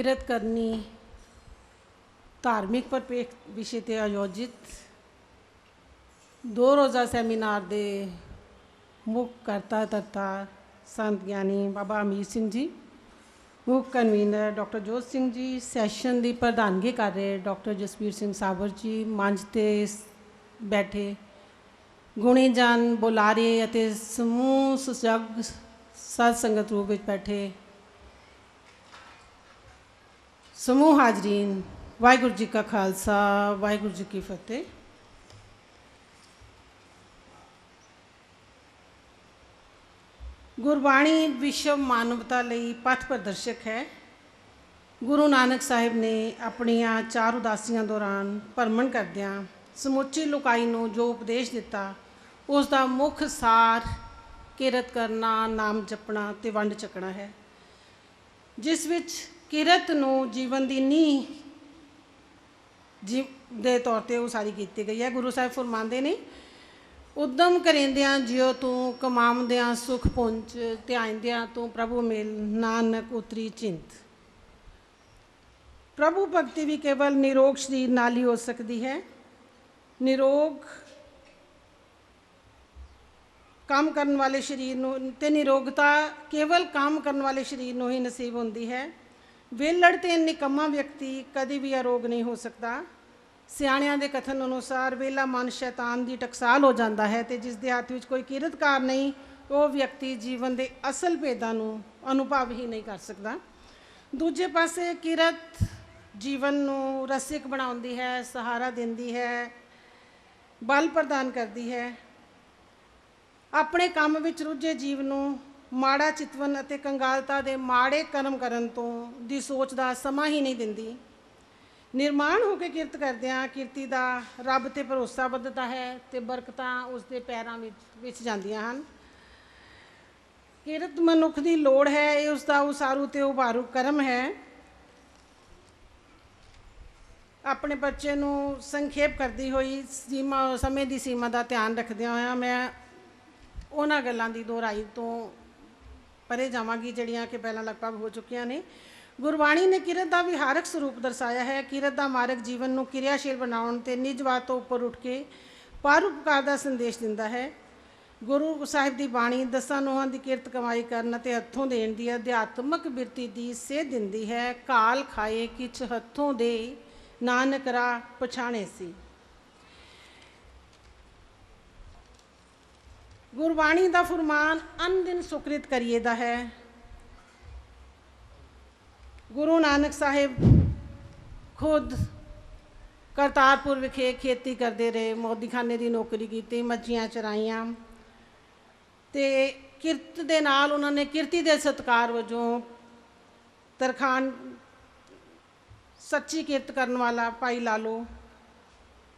किरत करनी धार्मिक परिपेख विषय पर आयोजित 2 रोज़ा सैमीनार के मुख्य करता धर्ता संत ज्ञानी बाबा अमीर सिंह जी, मुख्य कन्वीनर डॉक्टर जोत सिंह जी, सैशन की प्रधानगी कर रहे डॉक्टर जसवीर सिंह साबर जी, मंच ते बैठे गुणीजन बुलारे अते समूह सुजग सत संगत रूप में बैठे समूह हाजरीन, वाहिगुरू जी का खालसा वाहिगुरू जी की फतेह। गुरबाणी विश्व मानवता लई पथ प्रदर्शक है। गुरु नानक साहिब ने अपनिया 4 उदासियां दौरान भरमण करदियां समुची लुकाई नूं जो उपदेश दिता उसका मुख्य सार किरत करना, नाम जपना ते वंड चकना है, जिस विच किरत नूं जीवन की नींह दे तौर पर उसारी की गई है। गुरु साहिब फरमाते ने उद्यम करेंदियां जियो तू कमावदियां सुख पुंज, ध्यानदियां तू प्रभु मिल नानक उतरी चिंत। प्रभु भक्ति भी केवल निरोग शरीर नाल ही हो सकती है। निरोग काम करने वाले शरीर नूं ते निरोगता केवल काम करने वाले शरीर नूं ही नसीब होंदी है। वेलड़ ते निकम्मा व्यक्ति कभी भी अरोग नहीं हो सकता। सियाणियां दे कथन अनुसार वेला मन शैतान की टकसाल हो जाता है, तो जिस दे हथ विच कोई किरतकार नहीं वो व्यक्ति जीवन के असल भेदां नूं अनुभव ही नहीं कर सकता। दूजे पासे किरत जीवन नूं रसिक बनाउंदी है, सहारा दिंदी है, बल प्रदान करती है। अपने काम विच रुझे जीव नूं माड़ा चितवन अते कंगालता दे माड़े कर्म करन तो दी सोच दा समा ही नहीं दिंदी। निर्माण होकर किरत करदियां किरती दा रब ते भरोसा वधदा है ते बरकतां उसके पैरां विच जांदियां हन। किरत मनुख की लोड़ है, ये उसका उसारू ते उभारू कर्म है। अपने बच्चे नूं संखेप करती हुई सीमा समय की सीमा का ध्यान रखदियां होया मैं उन्हां गल्लां दी दोहराई तो परे जावांगी जिहड़ियां कि पहलां लगभग हो चुकियां ने। गुरबाणी ने किरत का विहारक स्वरूप दर्शाया है। किरत का मार्ग जीवन को क्रियाशील बनाने ते निजवाद तो उपर उठ के परोपकार का संदेश दिंदा है। गुरु साहिब की बाणी 10 नूहां की किरत कमाई करन ते हथों देण दी अध्यात्मक बिरती की सेध दिंदी है। काल खाए किछ हथों दे नानक राह पछाणे सी। गुरबाणी का फरमान अन दिन सुकृत करिए दा है। गुरु नानक साहिब खुद करतारपुर विखे खेती करते रहे, मोदी खाने की नौकरी की, मच्छियां चराइयां ते किरत दे नाल उन्होंने किरती दे सत्कार वजों तरखान सच्ची किरत करने वाला भाई लालो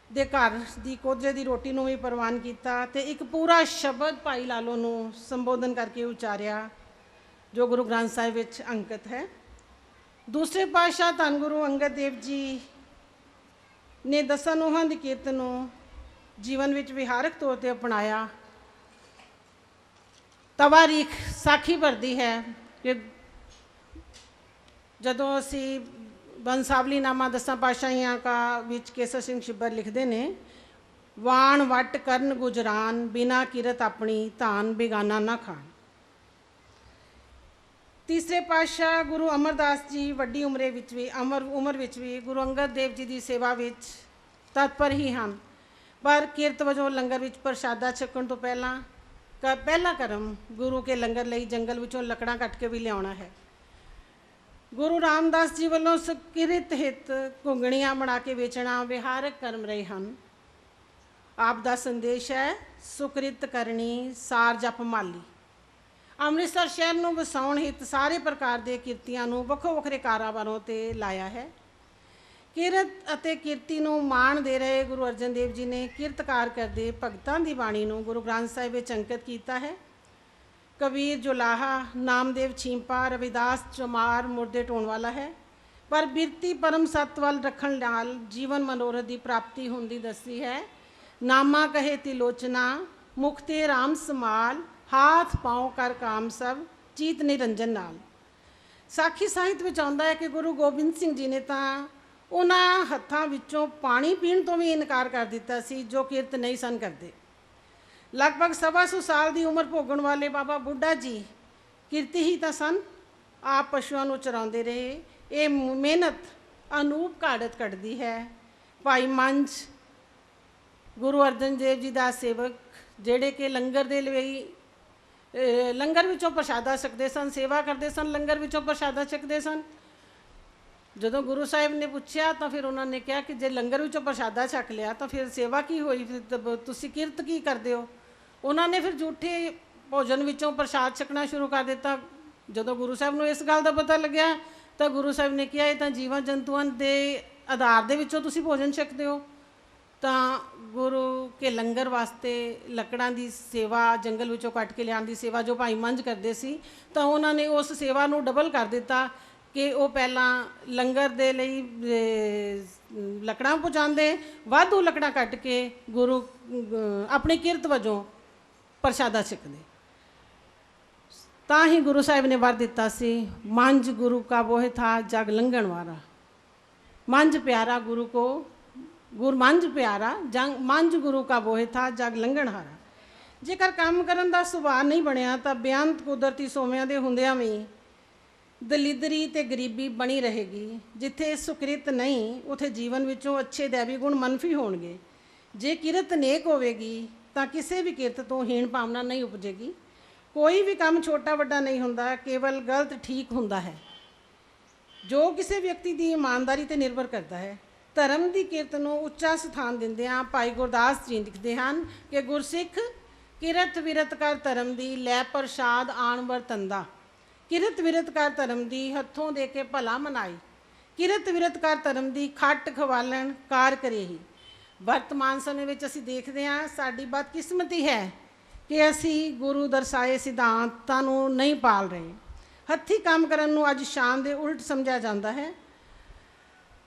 दे घर की कोदरे की रोटी नूं भी प्रवान किया ते एक पूरा शब्द भाई लालो नूं संबोधन करके उचारिया जो गुरु ग्रंथ साहिब विच अंकित है। दूसरे पातशाह धन गुरु अंगद देव जी ने 10 नूहां की किरत नूं जीवन विच विहारक तौर पर अपनाया। तवारीख साखी भरती है कि जदों असी बंसावली नामा 10 पातशाहियां का विच केसर सिंह छिब्बर लिखते हैं, वाण वट करन गुजरान बिना किरत अपनी धान बेगाना ना खान। तीसरे पातशाह गुरु अमरदास जी वड्डी उम्रे विच भी उम्र विच भी गुरु अंगद देव जी की सेवा विच तत्पर ही हैं, पर किरत वजों लंगर विच प्रशादा छकण तो पहला करम गुरु के लंगर लई जंगल विचों लकड़ां कट के भी लियाउणा है। गुरु रामदास जी वालों सुकिरत हित घुंगणियां बना के बेचना विहारक कर्म रहे हैं। आप दा संदेश है सुकृत करनी सार जप माली। अमृतसर शहर नूं वसाउण हित सारे प्रकार के किरतियां नूं वखो वखरे कारावारों ते लाया है। किरत अते किरती नूं माण दे रहे गुरु अर्जन देव जी ने किरतकार करदे भगतां दी बाणी नूं गुरु ग्रंथ साहिब विच अंकित कीता है। कबीर जुलाहा, नामदेव छींपा, रविदास चमार मुर्दे ढोण वाला है, पर बिरती परम सत्य वल रखण नाल जीवन मनोरथ की प्राप्ति होंदी दसी है। नामा कहे तिलोचना मुक्ते राम समाल, हाथ पाँव कर काम सब चीत निरंजन नाल। ਸਾਖੀ ਸਾਹਿਤ ਵਿੱਚ ਆਉਂਦਾ ਹੈ ਕਿ ਗੁਰੂ ਗੋਬਿੰਦ ਸਿੰਘ ਜੀ ਨੇ ਤਾਂ ਉਹਨਾਂ ਹੱਥਾਂ ਵਿੱਚੋਂ ਪਾਣੀ ਪੀਣ ਤੋਂ ਵੀ ਇਨਕਾਰ ਕਰ ਦਿੱਤਾ ਸੀ ਜੋ ਕਿਰਤ ਨਹੀਂ ਸਨ ਕਰਦੇ। ਲਗਭਗ 125 ਸਾਲ ਦੀ ਉਮਰ ਭੋਗਣ ਵਾਲੇ ਬਾਬਾ ਬੁੱਢਾ ਜੀ ਕਿਰਤੀ ਹੀ ਤਾਂ ਸਨ, ਆਪ ਪਸ਼ੂਆਂ ਨੂੰ ਚਰਾਉਂਦੇ ਰਹੇ। ਇਹ ਮਿਹਨਤ ਅਨੂਪ ਘਾੜਤ ਕੱਢਦੀ ਹੈ। ਭਾਈ ਮੰਝ ਗੁਰੂ ਅਰਜਨ ਦੇਵ ਜੀ ਦਾ ਸੇਵਕ, ਜਿਹੜੇ ਕਿ ਲੰਗਰ ਦੇ ਲਈ ਲੰਗਰ ਵਿੱਚੋਂ ਪ੍ਰਸ਼ਾਦਾ ਛਕਦੇ ਸਨ, ਸੇਵਾ ਕਰਦੇ ਸਨ, ਲੰਗਰ ਵਿੱਚੋਂ ਪ੍ਰਸ਼ਾਦਾ ਛਕਦੇ ਸਨ। ਜਦੋਂ ਗੁਰੂ ਸਾਹਿਬ ਨੇ ਪੁੱਛਿਆ ਤਾਂ ਫਿਰ ਉਹਨਾਂ ਨੇ ਕਿਹਾ ਕਿ ਜੇ ਲੰਗਰ ਵਿੱਚੋਂ ਪ੍ਰਸ਼ਾਦਾ ਛਕ ਲਿਆ ਤਾਂ ਫਿਰ ਸੇਵਾ ਕੀ ਹੋਈ, ਫਿਰ ਤੁਸੀਂ ਕਿਰਤ ਕੀ ਕਰਦੇ ਹੋ। ਉਹਨਾਂ ਨੇ ਫਿਰ ਝੂਠੇ ਭੋਜਨ ਵਿੱਚੋਂ ਪ੍ਰਸ਼ਾਦ ਛਕਣਾ ਸ਼ੁਰੂ ਕਰ ਦਿੱਤਾ। ਜਦੋਂ ਗੁਰੂ ਸਾਹਿਬ ਨੂੰ ਇਸ ਗੱਲ ਦਾ ਪਤਾ ਲੱਗਿਆ ਤਾਂ ਗੁਰੂ ਸਾਹਿਬ ਨੇ ਕਿਹਾ ਇਹ ਤਾਂ ਜੀਵਾਂ ਜੰਤੂਆਂ ਦੇ ਆਧਾਰ ਦੇ ਵਿੱਚੋਂ ਤੁਸੀਂ ਭੋਜਨ ਛਕਦੇ ਹੋ। ਤਾਂ ਗੁਰੂ ਕੇ ਲੰਗਰ ਵਾਸਤੇ ਲੱਕੜਾਂ ਦੀ ਸੇਵਾ, ਜੰਗਲ ਵਿੱਚੋਂ ਕੱਟ ਕੇ ਲਿਆਉਣ ਦੀ ਸੇਵਾ ਜੋ ਭਾਈ ਮੰਝ ਕਰਦੇ ਸੀ, ਤਾਂ ਉਹਨਾਂ ਨੇ ਉਸ ਸੇਵਾ ਨੂੰ ਡਬਲ ਕਰ ਦਿੱਤਾ ਕਿ ਉਹ ਪਹਿਲਾਂ ਲੰਗਰ ਦੇ ਲਈ ਲੱਕੜਾਂ ਪਹੁੰਚਾਉਂਦੇ, ਵਾਧੂ ਲੱਕੜਾਂ ਕੱਟ ਕੇ ਗੁਰੂ ਆਪਣੀ ਕਿਰਤ ਵਜੋਂ ਪ੍ਰਸ਼ਾਦਾ ਛਕਦੇ। ਤਾਂ ਹੀ ਗੁਰੂ ਸਾਹਿਬ ਨੇ ਵਰ ਦਿੱਤਾ ਸੀ, ਮੰਝ ਗੁਰੂ ਕਾ ਬੋਹਿ ਥਾ ਜਗ ਲੰਘਣ ਵਾਲਾ। ਮੰਝ ਪਿਆਰਾ ਗੁਰੂ ਕੋ ਮੰਝ ਪਿਆਰਾ ਮੰਝ ਗੁਰੂ ਕਾ ਬੋਹਿ ਥਾ ਜਗ ਲੰਘਣ ਹਾਰਾ। ਜੇਕਰ ਕੰਮ ਕਰਨ ਦਾ ਸੁਭਾਅ ਨਹੀਂ ਬਣਿਆ ਤਾਂ ਬੇਅੰਤ ਕੁਦਰਤੀ ਸੋਮਿਆਂ ਦੇ ਹੁੰਦਿਆਂ ਵੀ ਦਲਿੱਦਰੀ ਤੇ ਗਰੀਬੀ ਬਣੀ ਰਹੇਗੀ। ਜਿੱਥੇ ਸੁਕ੍ਰਿਤ ਨਹੀਂ ਉੱਥੇ ਜੀਵਨ ਵਿੱਚੋਂ ਅੱਛੇ ਦੈਵੀ ਗੁਣ ਮੰਨਫੀ ਹੋਣਗੇ। ਜੇ ਕਿਰਤ ਨੇਕ ਹੋਵੇਗੀ ਤਾਂ ਕਿਸੇ ਵੀ ਕਿਰਤ ਤੋਂ ਹੀਣ ਭਾਵਨਾ ਨਹੀਂ ਉਪਜੇਗੀ। ਕੋਈ ਵੀ ਕੰਮ ਛੋਟਾ ਵੱਡਾ ਨਹੀਂ ਹੁੰਦਾ, ਕੇਵਲ ਗਲਤ ਠੀਕ ਹੁੰਦਾ ਹੈ, ਜੋ ਕਿਸੇ ਵਿਅਕਤੀ ਦੀ ਇਮਾਨਦਾਰੀ ਤੇ ਨਿਰਭਰ ਕਰਦਾ ਹੈ। ਧਰਮ ਦੀ ਕਿਰਤ ਨੂੰ ਉੱਚਾ ਸਥਾਨ ਦਿੰਦਿਆਂ ਭਾਈ ਗੁਰਦਾਸ ਜੀ ਲਿਖਦੇ ਹਨ ਕਿ ਗੁਰਸਿੱਖ ਕਿਰਤ ਵਿਰਤ ਕਰ ਧਰਮ ਦੀ, ਲੈ ਪ੍ਰਸ਼ਾਦ ਆਣ ਵਰਤੰਦਾ। ਕਿਰਤ ਵਿਰਤ ਕਰ ਧਰਮ ਦੀ, ਹੱਥੋਂ ਦੇ ਕੇ ਭਲਾ ਮਨਾਈ। ਕਿਰਤ ਵਿਰਤ ਕਰ ਧਰਮ ਦੀ, ਖੱਟ ਖਵਾਲਣ ਕਾਰ ਕਰੇ ਹੀ। ਵਰਤਮਾਨ ਸਮੇਂ ਵਿੱਚ ਅਸੀਂ ਦੇਖਦੇ ਹਾਂ ਸਾਡੀ ਬਦਕਿਸਮਤੀ ਹੈ ਕਿ ਅਸੀਂ ਗੁਰੂ ਦਰਸਾਏ ਸਿਧਾਂਤਾਂ ਨੂੰ ਨਹੀਂ ਪਾਲ ਰਹੇ। ਹੱਥੀਂ ਕੰਮ ਕਰਨ ਨੂੰ ਅੱਜ ਸ਼ਾਨ ਦੇ ਉਲਟ ਸਮਝਿਆ ਜਾਂਦਾ ਹੈ।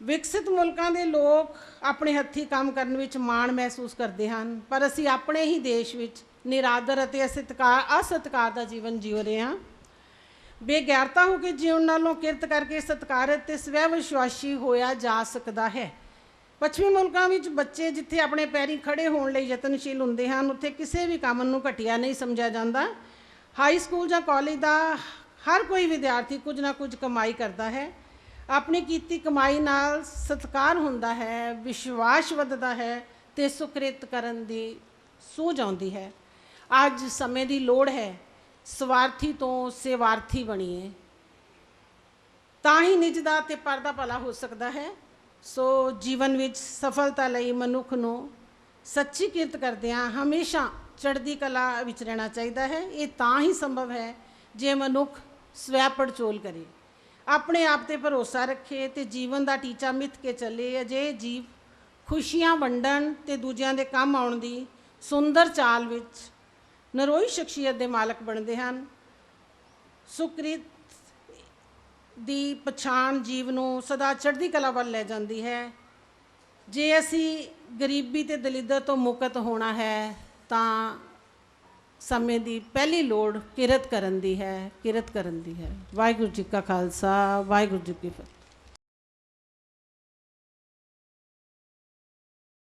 ਵਿਕਸਿਤ ਮੁਲਕਾਂ ਦੇ ਲੋਕ ਆਪਣੇ ਹੱਥੀਂ ਕੰਮ ਕਰਨ ਵਿੱਚ ਮਾਣ ਮਹਿਸੂਸ ਕਰਦੇ ਹਨ, ਪਰ ਅਸੀਂ ਆਪਣੇ ਹੀ ਦੇਸ਼ ਵਿੱਚ ਨਿਰਾਦਰ ਅਤੇ ਅਸਤਿਕਾਰ ਦਾ ਜੀਵਨ ਜੀਉ ਰਹੇ ਹਾਂ। ਬੇਗੈਰਤਾ ਹੋ ਕੇ ਜੀਉਣ ਨਾਲੋਂ ਕਿਰਤ ਕਰਕੇ ਸਤਿਕਾਰਤ ਤੇ ਸਵੈ ਵਿਸ਼ਵਾਸੀ ਹੋਇਆ ਜਾ ਸਕਦਾ ਹੈ। ਪੱਛਮੀ ਮੁਲਕਾਂ ਵਿੱਚ ਬੱਚੇ ਜਿੱਥੇ ਆਪਣੇ ਪੈਰੀਂ ਖੜੇ ਹੋਣ ਲਈ ਯਤਨਸ਼ੀਲ ਹੁੰਦੇ ਹਨ, ਉੱਥੇ ਕਿਸੇ ਵੀ ਕੰਮ ਨੂੰ ਘਟੀਆ ਨਹੀਂ ਸਮਝਿਆ ਜਾਂਦਾ। ਹਾਈ ਸਕੂਲ ਜਾਂ ਕਾਲਜ ਦਾ ਹਰ ਕੋਈ ਵਿਦਿਆਰਥੀ ਕੁਝ ਨਾ ਕੁਝ ਕਮਾਈ ਕਰਦਾ ਹੈ। ਆਪਣੀ ਕੀਤੀ ਕਮਾਈ ਨਾਲ ਸਤਿਕਾਰ ਹੁੰਦਾ ਹੈ, ਵਿਸ਼ਵਾਸ ਵੱਧਦਾ ਹੈ ਅਤੇ ਸੁਕ੍ਰਿਤ ਕਰਨ ਦੀ ਸੂਝ ਆਉਂਦੀ ਹੈ। ਅੱਜ ਸਮੇਂ ਦੀ ਲੋੜ ਹੈ ਸਵਾਰਥੀ ਤੋਂ ਸੇਵਾਰਥੀ ਬਣੀਏ, ਤਾਂ ਹੀ ਨਿੱਜ ਦਾ ਅਤੇ ਪਰ ਦਾ ਭਲਾ ਹੋ ਸਕਦਾ ਹੈ। ਸੋ ਜੀਵਨ ਵਿੱਚ ਸਫਲਤਾ ਲਈ ਮਨੁੱਖ ਨੂੰ ਸੱਚੀ ਕਿਰਤ ਕਰਦਿਆਂ ਹਮੇਸ਼ਾ ਚੜ੍ਹਦੀ ਕਲਾ ਵਿੱਚ ਰਹਿਣਾ ਚਾਹੀਦਾ ਹੈ। ਇਹ ਤਾਂ ਹੀ ਸੰਭਵ ਹੈ ਜੇ ਮਨੁੱਖ ਸਵੈ ਪੜਚੋਲ ਕਰੇ, ਆਪਣੇ ਆਪ 'ਤੇ ਭਰੋਸਾ ਰੱਖੇ ਅਤੇ ਜੀਵਨ ਦਾ ਟੀਚਾ ਮਿੱਥ ਕੇ ਚੱਲੇ। ਅਜਿਹੇ ਜੀਵ ਖੁਸ਼ੀਆਂ ਵੰਡਣ ਅਤੇ ਦੂਜਿਆਂ ਦੇ ਕੰਮ ਆਉਣ ਦੀ ਸੁੰਦਰ ਚਾਲ ਵਿੱਚ ਨਰੋਈ ਸ਼ਖਸੀਅਤ ਦੇ ਮਾਲਕ ਬਣਦੇ ਹਨ। ਸੁਕ੍ਰਿਤ ਦੀ ਪਛਾਣ ਜੀਵ ਨੂੰ ਸਦਾ ਚੜ੍ਹਦੀ ਕਲਾ ਵੱਲ ਲੈ ਜਾਂਦੀ ਹੈ। ਜੇ ਅਸੀਂ ਗਰੀਬੀ ਅਤੇ ਦਲਿੱਦਰ ਤੋਂ ਮੁਕਤ ਹੋਣਾ ਹੈ ਤਾਂ ਸਮੇਂ ਦੀ ਪਹਿਲੀ ਲੋੜ ਕਿਰਤ ਕਰਨ ਦੀ ਹੈ, ਕਿਰਤ ਕਰਨ ਦੀ ਹੈ। ਵਾਹਿਗੁਰੂ ਜੀ ਕਾ ਖਾਲਸਾ, ਵਾਹਿਗੁਰੂ ਜੀ ਕੀ ਫਤਿਹ।